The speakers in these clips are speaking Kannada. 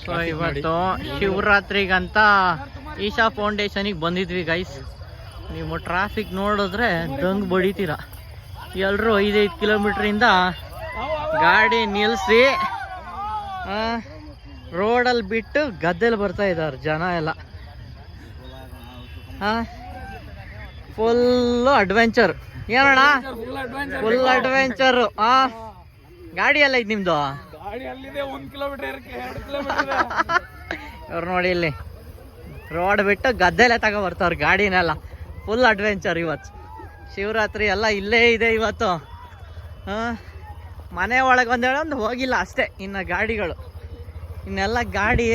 ಸೊ ಇವತ್ತು ಶಿವರಾತ್ರಿಗಂತ ಈಶಾ ಫೌಂಡೇಶನಿಗೆ ಬಂದಿದ್ವಿ ಗೈಸ್. ನೀವು ಟ್ರಾಫಿಕ್ ನೋಡಿದ್ರೆ ದಂಗ್ ಬಡಿತೀರ. ಎಲ್ಲರೂ 5-5 ಕಿಲೋಮೀಟ್ರಿಂದ ಗಾಡಿ ನಿಲ್ಲಿಸಿ ರೋಡಲ್ಲಿ ಬಿಟ್ಟು ಗದ್ದೆಲಿ ಬರ್ತಾ ಇದ್ದಾರೆ ಜನ ಎಲ್ಲ. ಫುಲ್ಲು ಅಡ್ವೆಂಚರ್ ಏನಣ್ಣ, ಫುಲ್ ಅಡ್ವೆಂಚರು. ಗಾಡಿ ಎಲ್ಲ ಐತೆ ನಿಮ್ದು? ಇವ್ರು ನೋಡಿ ಇಲ್ಲಿ ರೋಡ್ ಬಿಟ್ಟು ಗದ್ದೆಲೆ ತಗೋ ಬರ್ತಾವ್ರ ಗಾಡಿನೆಲ್ಲ. ಫುಲ್ ಅಡ್ವೆಂಚರ್ ಇವತ್ತು. ಶಿವರಾತ್ರಿ ಎಲ್ಲ ಇಲ್ಲೇ ಇದೆ ಇವತ್ತು. ಮನೆ ಒಳಗೆ ಒಂದೇಳೊಂದು ಹೋಗಿಲ್ಲ ಅಷ್ಟೇ. ಇನ್ನು ಗಾಡಿಗಳು ಇನ್ನೆಲ್ಲ ಗಾಡಿ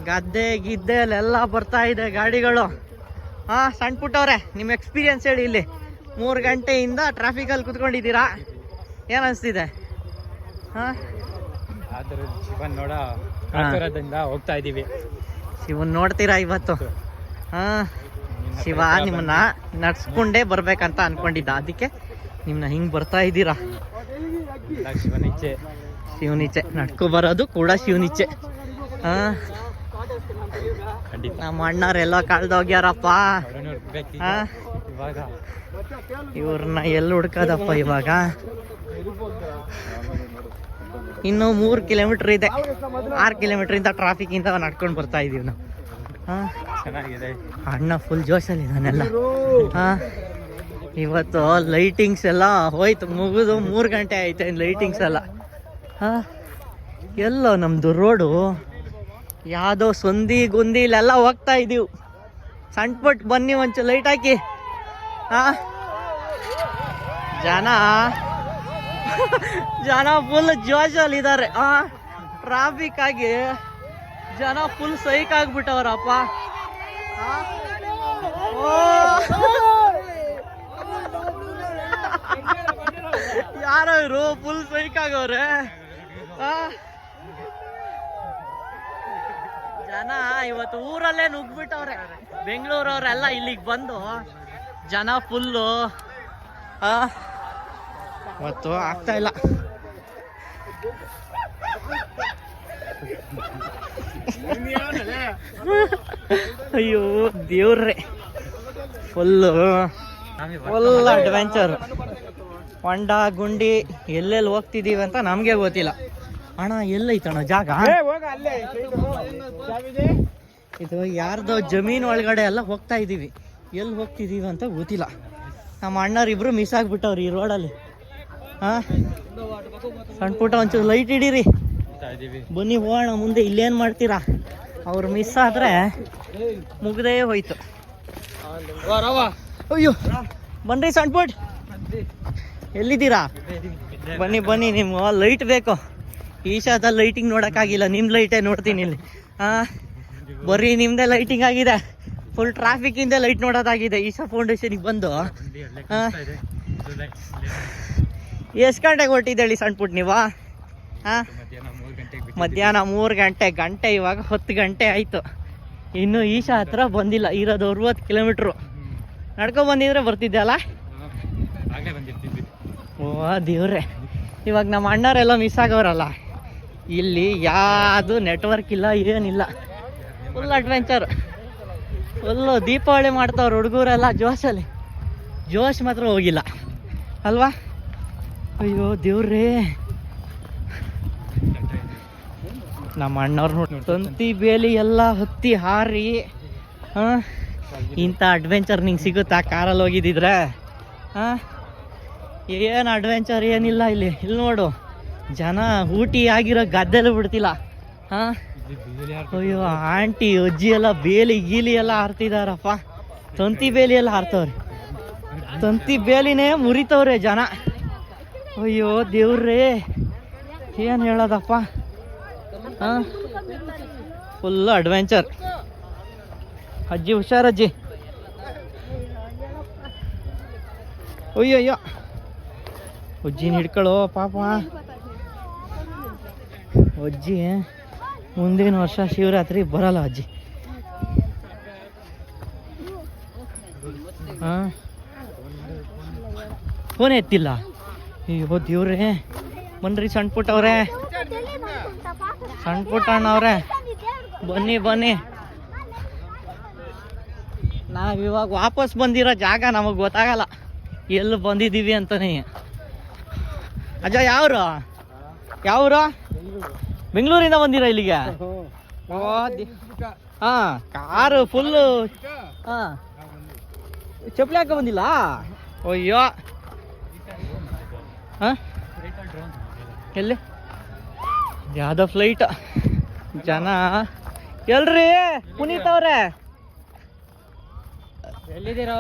ಗದ್ದೆ ಗಿದ್ದೆ ಅಲ್ಲೆಲ್ಲ ಬರ್ತಾ ಇದೆ ಗಾಡಿಗಳು. ಸಣ್ಣ ಪುಟ್ಟವ್ರೆ, ನಿಮ್ಮ ಎಕ್ಸ್ಪೀರಿಯನ್ಸ್ ಹೇಳಿ. ಇಲ್ಲಿ 3 ಗಂಟೆಯಿಂದ ಟ್ರಾಫಿಕಲ್ಲಿ ಕುತ್ಕೊಂಡಿದ್ದೀರಾ, ಏನು ಅನಿಸ್ತಿದೆ? ಶಿವನ್ ಹೋಗ್ತಾ ಇದೀವಿ. ಶಿವನ್ ನೋಡ್ತೀರಾ ಇವತ್ತು? ಶಿವ ನಿಮ್ಮನ್ನ ನಡ್ಸ್ಕೊಂಡೇ ಬರ್ಬೇಕಂತ ಅನ್ಕೊಂಡಿದ್ದ, ಅದಕ್ಕೆ ನಿಮ್ಮನ್ನ ಹಿಂಗ್ ಬರ್ತಾ ಇದ್ದೀರಾ. ಶಿವನಿಚ್ಛೆ ನಡ್ಕೊ ಬರೋದು ಕೂಡ ಶಿವನಿಚ್ಛೆ. ನಮ್ಮ ಅಣ್ಣರೆಲ್ಲ ಕಳ್ದೋಗ್ಯಾರಪ್ಪ. ಇವ್ರನ್ನ ಎಲ್ಲಿ ಹುಡ್ಕದಪ್ಪ ಇವಾಗ? ಇನ್ನು 3 ಕಿಲೋಮೀಟರ್ ಇದೆ. 6 ಕಿಲೋಮೀಟರ್ ಟ್ರಾಫಿಕ್ ಇಂದ ನಡ್ಕೊಂಡು ಬರ್ತಾ ಇದೀವಿ ನಾವು. ಚೆನ್ನಾಗಿದೆ. ಅಣ್ಣ ಫುಲ್ ಜೋಶಲ್ಲಿ ಇದಾನೆಲ್ಲ. ಇವತ್ತು ಲೈಟಿಂಗ್ಸ್ ಎಲ್ಲ ಹೋಯ್ತು, ಮುಗಿದು 3 ಗಂಟೆ ಆಯ್ತು ಲೈಟಿಂಗ್ಸ್ ಎಲ್ಲ. ಎಲ್ಲೋ ನಮ್ದು ರೋಡು ಯಾವುದೋ ಸಂದಿ ಗುಂದಿ ಇಲ್ಲೆಲ್ಲ ಹೋಗ್ತಾ ಇದೀವಿ. ಸಣ್ಣ ಪುಟ್ ಬನ್ನಿ ಒಂಚೂರು ಲೈಟ್ ಹಾಕಿ. ಜನ ಫುಲ್ ಜೋಶಲ್ಲಿ ಇದ್ದಾರೆ. ಟ್ರಾಫಿಕ್ ಆಗಿ ಜನ ಫುಲ್ ಸೈಕ್ ಆಗ್ಬಿಟ್ಟವ್ರಪ್ಪ. ಯಾರೋ ಇವರು ಫುಲ್ ಸೈಕ್ ಆಗವ್ರೆ. ಜನ ಇವತ್ತು ಊರಲ್ಲೇ ನುಗ್ಬಿಟ್ಟವ್ರೆ. ಬೆಂಗಳೂರವ್ರೆಲ್ಲ ಇಲ್ಲಿಗೆ ಬಂದು ಜನ ಫುಲ್ಲು. ಇವತ್ತು ಆಗ್ತಾ ಇಲ್ಲ. ಅಯ್ಯೋ ದೇವ್ರೆ, ಫುಲ್ ಅಡ್ವೆಂಚರ್. ಹೊಂಡ ಗುಂಡಿ ಎಲ್ಲೆಲ್ಲಿ ಹೋಗ್ತಿದೀವಿ ಅಂತ ನಮ್ಗೆ ಗೊತ್ತಿಲ್ಲ. ಅಣ್ಣ ಎಲ್ಲೈತಣ್ಣ ಜಾಗ? ಇದು ಯಾರ್ದೋ ಜಮೀನ್ ಒಳಗಡೆ ಎಲ್ಲ ಹೋಗ್ತಾ ಇದೀವಿ. ಎಲ್ಲಿ ಹೋಗ್ತಿದೀವಿ ಅಂತ ಗೊತ್ತಿಲ್ಲ. ನಮ್ಮ ಅಣ್ಣರಿಬ್ರು ಮಿಸ್ ಆಗ್ಬಿಟ್ಟವ್ರು ಈ ರೋಡಲ್ಲಿ. ಸಣ್ಣ ಪುಟ್ಟ ಒಂಚೂರು ಲೈಟ್ ಹಿಡೀರಿ, ಬನ್ನಿ ಹೋಗೋಣ ಮುಂದೆ. ಇಲ್ಲೇನು ಮಾಡ್ತೀರಾ? ಅವ್ರು ಮಿಸ್ ಆದ್ರೆ ಮುಗ್ದೇ ಹೋಯ್ತು. ಅಯ್ಯೋ ಬನ್ರಿ ಸಣ್ಣ ಪುಟ್, ಎಲ್ಲಿದ್ದೀರಾ? ಬನ್ನಿ ಬನ್ನಿ, ನಿಮ್ಮ ಲೈಟ್ ಬೇಕು. ಈಶಾದ ಲೈಟಿಂಗ್ ನೋಡೋಕ್ಕಾಗಿಲ್ಲ, ನಿಮ್ಮ ಲೈಟೇ ನೋಡ್ತೀನಿ ಇಲ್ಲಿ. ಬರೀ ನಿಮ್ಮದೇ ಲೈಟಿಂಗ್ ಆಗಿದೆ. ಫುಲ್ ಟ್ರಾಫಿಕ್ಕಿಂದ ಲೈಟ್ ನೋಡೋದಾಗಿದೆ ಈಶಾ ಫೌಂಡೇಶನಿಗೆ ಬಂದು. ಎಷ್ಟು ಗಂಟೆಗೆ ಹೊರಟಿದ್ದೇಳಿ ಸಣ್ಣ ಪುಟ್ ನೀವು? ಮಧ್ಯಾಹ್ನ 3 ಗಂಟೆ ಇವಾಗ 10 ಗಂಟೆ ಆಯಿತು. ಇನ್ನು ಈಶಾ ಹತ್ರ ಬಂದಿಲ್ಲ. ಇರೋದು 60 ಕಿಲೋಮೀಟ್ರು. ನಡ್ಕೊಂಡು ಬಂದಿದ್ರೆ ಬರ್ತಿದ್ದೆ ಅಲ್ಲ? ಓ ದೇವ್ರೆ, ಇವಾಗ ನಮ್ಮ ಅಣ್ಣರೆಲ್ಲ ಮಿಸ್ ಆಗೋರಲ್ಲ. ಇಲ್ಲಿ ಯಾವುದು ನೆಟ್ವರ್ಕ್ ಇಲ್ಲ, ಏನಿಲ್ಲ. Full adventure. ಫುಲ್ಲು ದೀಪಾವಳಿ ಮಾಡ್ತಾವ್ರು ಹುಡುಗರೆಲ್ಲ ಜೋಶಲ್ಲಿ. ಜೋಶ್ ಮಾತ್ರ ಹೋಗಿಲ್ಲ ಅಲ್ವಾ? ಅಯ್ಯೋ ದೇವ್ರೇ, ನಮ್ಮ ಅಣ್ಣವ್ರು ನೋಡಿ ತಂತಿ ಬೇಲಿ ಎಲ್ಲ ಹತ್ತಿ ಹಾರಿ. ಇಂಥ ಅಡ್ವೆಂಚರ್ ನಿಂಗೆ ಸಿಗುತ್ತಾ ಕಾರಲ್ಲಿ ಹೋಗಿದ್ದಿದ್ರೆ? ಏನು ಅಡ್ವೆಂಚರ್ ಏನಿಲ್ಲ ಇಲ್ಲಿ. ಇಲ್ಲಿ ನೋಡು, ಜನ ಊಟಿ ಆಗಿರೋ ಗದ್ದೆಲ್ಲ ಬಿಡ್ತಿಲ್ಲ. ಅಯ್ಯೋ ಆಂಟಿ ಅಜ್ಜಿ ಎಲ್ಲ ಬೇಲಿ ಗೀಲಿ ಎಲ್ಲ ಹಾರ್ತಿದಾರಪ್ಪ. ತಂತಿ ಬೇಲಿ ಎಲ್ಲ ಹಾರ್ತವ್ರೆ. ತಂತಿ ಬೇಲಿನೇ ಮುರಿತವ್ರೆ ಜನ. ಅಯ್ಯೋ ದೇವ್ರೇ, ಏನು ಹೇಳೋದಪ್ಪ. Full adventure. ಅಜ್ಜಿ ಹುಷಾರಜ್ಜಿ. ಅಯ್ಯೋ ಅಯ್ಯೋ, ಅಜ್ಜಿನ ಹಿಡ್ಕೊಳ್ಳೋ ಪಾಪ. ಅಜ್ಜಿ ಮುಂದಿನ ವರ್ಷ ಶಿವರಾತ್ರಿ ಬರಲ್ಲ ಅಜ್ಜಿ. ಫೋನ್ ಎತ್ತಿಲ್ಲ. ಅಯ್ಯೋ ದೇವ್ರೇ, ಬನ್ರಿ ಸಣ್ಣ ಪುಟ್ಟವ್ರೆ. ಸಣ್ಣ ಪುಟ್ಟ ಅಣ್ಣವ್ರೆ ಬನ್ನಿ ಬನ್ನಿ. ನಾವಿವಾಗ ವಾಪಸ್ ಬಂದಿರೋ ಜಾಗ ನಮಗೆ ಗೊತ್ತಾಗಲ್ಲ ಎಲ್ಲಿ ಬಂದಿದ್ದೀವಿ ಅಂತಾನೆ. ಅಜ್ಜ ಯಾವ್ರು ಯಾವ್ರು? ಬೆಂಗಳೂರಿಂದ ಬಂದಿರ ಇಲ್ಲಿಗೆ? ಹಾ ಕಾರು ಫುಲ್ಲು. ಹಾ ಚಪ್ಪಲಿ ಹಾಕ ಬಂದಿಲ್ಲ? ಅಯ್ಯೋ ಹಾ ಎಲ್ಲಿ ಯಾವ್ದೋ ಫ್ಲೈಟ್ ಜನ ಎಲ್ರಿ ಪುನೀತ್ ಅವ್ರೆ ಎಲ್ಲಿದ್ದೀರೋ?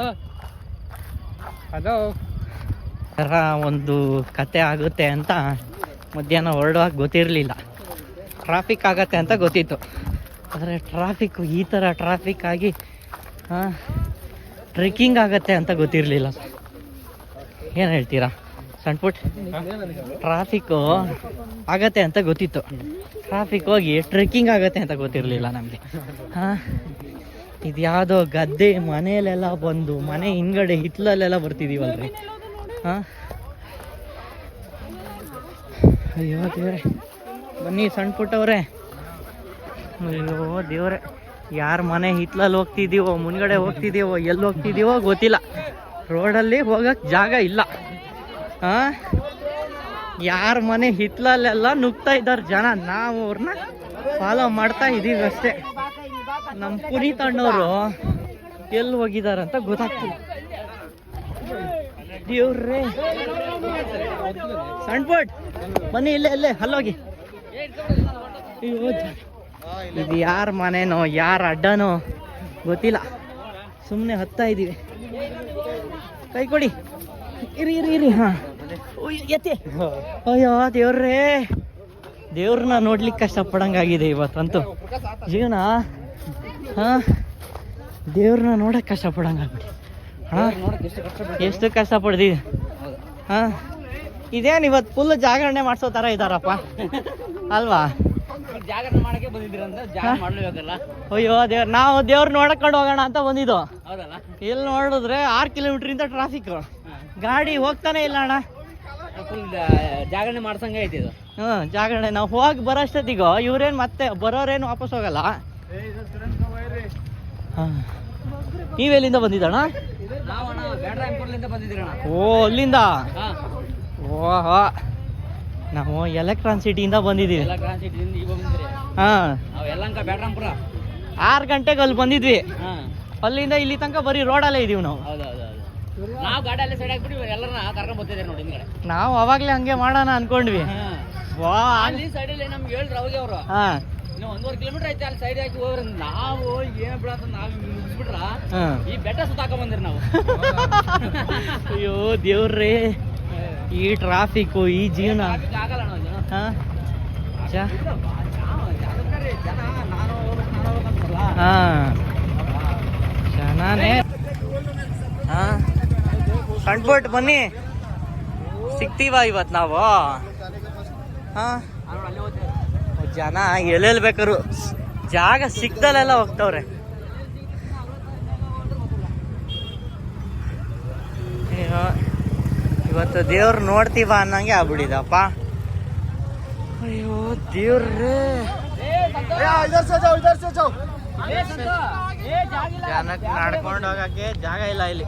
ಹಲೋ. ಥರ ಒಂದು ಕತೆ ಆಗುತ್ತೆ ಅಂತ ಮಧ್ಯಾಹ್ನ ಹೊರಡುವಾಗ ಗೊತ್ತಿರಲಿಲ್ಲ. ಟ್ರಾಫಿಕ್ ಆಗತ್ತೆ ಅಂತ ಗೊತ್ತಿತ್ತು, ಆದರೆ ಟ್ರಾಫಿಕ್ ಈ ಥರ ಟ್ರಾಫಿಕ್ ಆಗಿ ಟ್ರೆಕ್ಕಿಂಗ್ ಆಗತ್ತೆ ಅಂತ ಗೊತ್ತಿರಲಿಲ್ಲ. ಏನು ಹೇಳ್ತೀರಾ ಸಣ್ಣ ಪುಟ್? ಟ್ರಾಫಿಕ್ಕು ಆಗತ್ತೆ ಅಂತ ಗೊತ್ತಿತ್ತು, ಟ್ರಾಫಿಕ್ ಹೋಗಿ ಟ್ರೆಕ್ಕಿಂಗ್ ಆಗತ್ತೆ ಅಂತ ಗೊತ್ತಿರಲಿಲ್ಲ ನಮಗೆ. ಹಾಂ ಇದು ಯಾವುದೋ ಗದ್ದೆ ಮನೆಯಲ್ಲೆಲ್ಲ ಬಂದು ಮನೆ ಹಿಂದ್ಗಡೆ ಹಿತ್ಲಲ್ಲೆಲ್ಲ ಬರ್ತಿದ್ದೀವಲ್ರಿ. ಹಾಂ ಅಯ್ಯೋ ದೇವ್ರೆ, ಬನ್ನಿ ಸಣ್ಣ ಪುಟ್ಟವ್ರೆ. ಅಯ್ಯೋ ದೇವ್ರೆ, ಯಾರ ಮನೆ ಹಿತ್ಲಲ್ಲಿ ಹೋಗ್ತಿದ್ದೀವೋ ಮುಂದ್ಗಡೆ ಹೋಗ್ತಿದ್ದೀವೋ ಎಲ್ಲಿ ಹೋಗ್ತಿದ್ದೀವೋ ಗೊತ್ತಿಲ್ಲ. ರೋಡಲ್ಲಿ ಹೋಗಕ್ಕೆ ಜಾಗ ಇಲ್ಲ. ಹಾಂ ಯಾರ ಮನೆ ಹಿತ್ಲಲ್ಲೆಲ್ಲ ನುಗ್ತಾ ಇದ್ದಾರೆ ಜನ, ನಾವು ಅವ್ರನ್ನ ಫಾಲೋ ಮಾಡ್ತಾ ಇದ್ದೀವಿ ಅಷ್ಟೇ. ನಮ್ಮ ಪುನೀತ್ ಅಣ್ಣವರು ಎಲ್ಲಿ ಹೋಗಿದಾರಂತ ಗೊತ್ತಾಗ್ತಿಲ್ಲ. ದೇವ್ರೇ, ಸಣ್ಣ ಪುಟ್ ಬನ್ನಿ ಇಲ್ಲೇ ಅಲ್ಲೋಗಿ. ಇದು ಯಾರ ಮನೆನೋ ಯಾರ ಅಡ್ಡನೋ ಗೊತ್ತಿಲ್ಲ, ಸುಮ್ಮನೆ ಹತ್ತಾ ಇದ್ದೀವಿ. ಕೈ ಕೊಡಿ, ಇರಿ. ಹಾಂ ಎತ್ತಿ. ಅಯ್ಯೋ ದೇವ್ರೇ, ದೇವ್ರನ್ನ ನೋಡ್ಲಿಕ್ಕೆ ಕಷ್ಟಪಡಂಗಾಗಿದೆ ಇವತ್ತಂತೂ ಜೀವನ. ಹಾಂ ದೇವ್ರನ್ನ ನೋಡಕ್ಕೆ ಕಷ್ಟಪಡಂಗಾಗ್ಬಿಡಿ. ಹಾಂ ಎಷ್ಟು ಕಷ್ಟಪಡ್ತೀವಿ. ಹಾಂ ಇದೇನು ಇವತ್ತು ಫುಲ್ ಜಾಗರಣೆ ಮಾಡಿಸೋ ಥರ ಇದ್ದಾರಪ್ಪ ಅಲ್ವಾ? ಜಾಗರಣೆ ಮಾಡಕ್ಕೆ ಬಂದಿದ್ದೀರಂತ ಜಾಗ ಮಾಡ್ಲೇಬೇಕಲ್ಲ. ಅಯ್ಯೋ ದೇವ್ರ, ನಾವು ದೇವ್ರ ನೋಡ್ಕೊಂಡು ಹೋಗೋಣ ಅಂತ ಬಂದಿದ್ದು. ಹೌದಲ್ಲ? ಇಲ್ಲಿ ನೋಡಿದ್ರೆ 6 ಕಿಲೋಮೀಟ್ರಿಂದ ಟ್ರಾಫಿಕ್, ಗಾಡಿ ಹೋಗ್ತಾನೆ ಇಲ್ಲ ಅಣ್ಣ. ಫುಲ್ ಜಾಗರಣೆ ಮಾಡ್ಸಂಗೆ ಐತಿ ಇದು. ಜಾಗರಣೆ ನಾವು ಹೋಗಿ ಬರೋಷ್ಟೊತ್ತಿಗೋ ಇವ್ರೇನು ಮತ್ತೆ ಬರೋರೇನು ವಾಪಸ್ ಹೋಗಲ್ಲ. ಹಾಂ ನೀವೆಲ್ಲಿಂದ ಬಂದಿದ್ದಣ್ಣ? ನಾವು ಬ್ಯಾಡ್ರಾಯಂಪುರದಿಂದ ಬಂದಿದ್ದೀರಣ್ಣ. ಓ ಅಲ್ಲಿಂದ? ಓಹೋ, ನಾವು ಎಲೆಕ್ಟ್ರಾನ್ ಸಿಟಿಯಿಂದ ಬಂದಿದ್ದೀವಿ. ಹಾಂ ನಾವು ಯಲಹಂಕ ಬ್ಯಾಡ್ರಾಂಪುರ 6 ಗಂಟೆಗೆ ಅಲ್ಲಿ ಬಂದಿದ್ವಿ. ಹಾಂ ಅಲ್ಲಿಂದ ಇಲ್ಲಿ ತನಕ ಬರೀ ರೋಡಲ್ಲೇ ಇದೀವಿ ನಾವು. ಹೌದೌದು. ನಾವು ಗಾಡಿಯಲ್ಲಿ ಸೈಡ್ ಹಾಕ್ಬಿಟ್ಟು ಎಲ್ಲರನ್ನ ಕರ್ಕೊಂಡು ಬರ್ತಿದ್ದಾರೆ ನೋಡಿ ಹಿಂದ್ಗಡೆ. ನಾವು ಅವಾಗಲೇ ಹಂಗೆ ಮಾಡೋಣ ಅನ್ಕೊಂಡ್ವಿ. ವಾ ಅಲ್ಲಿ ಸೈಡಲ್ಲಿ ನಮ್ಗೆ ಹೇಳಿದ್ರು ಅವಾಗ ಅವರು. ಹಾಂ ಇನ್ನು 1.5 ಕಿಲೋಮೀಟರ್ ಐತೆ ಅಲ್ಲಿ ಸೈಡ್ ಹಾಕಿ ಹೋಗ್ರಿ. ನಾವು ಏನ್ ಬಿಡತ್ತ ನಾವು ಮುಗಿಸ್ಬಿಟ್ರ ಹಾಂ ಈ ಬೆಟ್ಟ ಸುತ್ತಾಕ ಬಂದಿರಿ ನಾವು. ಅಯ್ಯೋ ದೇವ್ರೇ, ಈ ಟ್ರಾಫಿಕ್ಕು ಈ ಜೀವನ. ಆಗಲ್ಲ ನಾವು ಹಾಂ ಜನ ನಾನು ಹೋಗ್ಬೇಕಂತಲ್ಲ. ಹಾಂ ಚೆನ್ನಾನೇ. ಹಾಂ ಸಣ್ಣ ಪುಟ್ ಬನ್ನಿ, ಸಿಗ್ತೀವ ಇವತ್ತು ನಾವು. ಹಾಂ ಜನ ಎಲ್ಲೆಲ್ಲಿ ಬೇಕಾದ್ರು ಜಾಗ ಸಿಗ್ದಲ್ಲೆಲ್ಲ ಹೋಗ್ತವ್ರೆ. ಇವತ್ತು ದೇವ್ರು ನೋಡ್ತೀವ ಅನ್ನಂಗೆ ಆಗ್ಬಿಡಿದಪ್ಪ. ಅಯ್ಯೋ ದೇವ್ರೇ, ಜನಕ್ಕೆ ನಡ್ಕೊಂಡು ಹೋಗಕ್ಕೆ ಜಾಗ ಇಲ್ಲ ಇಲ್ಲಿ.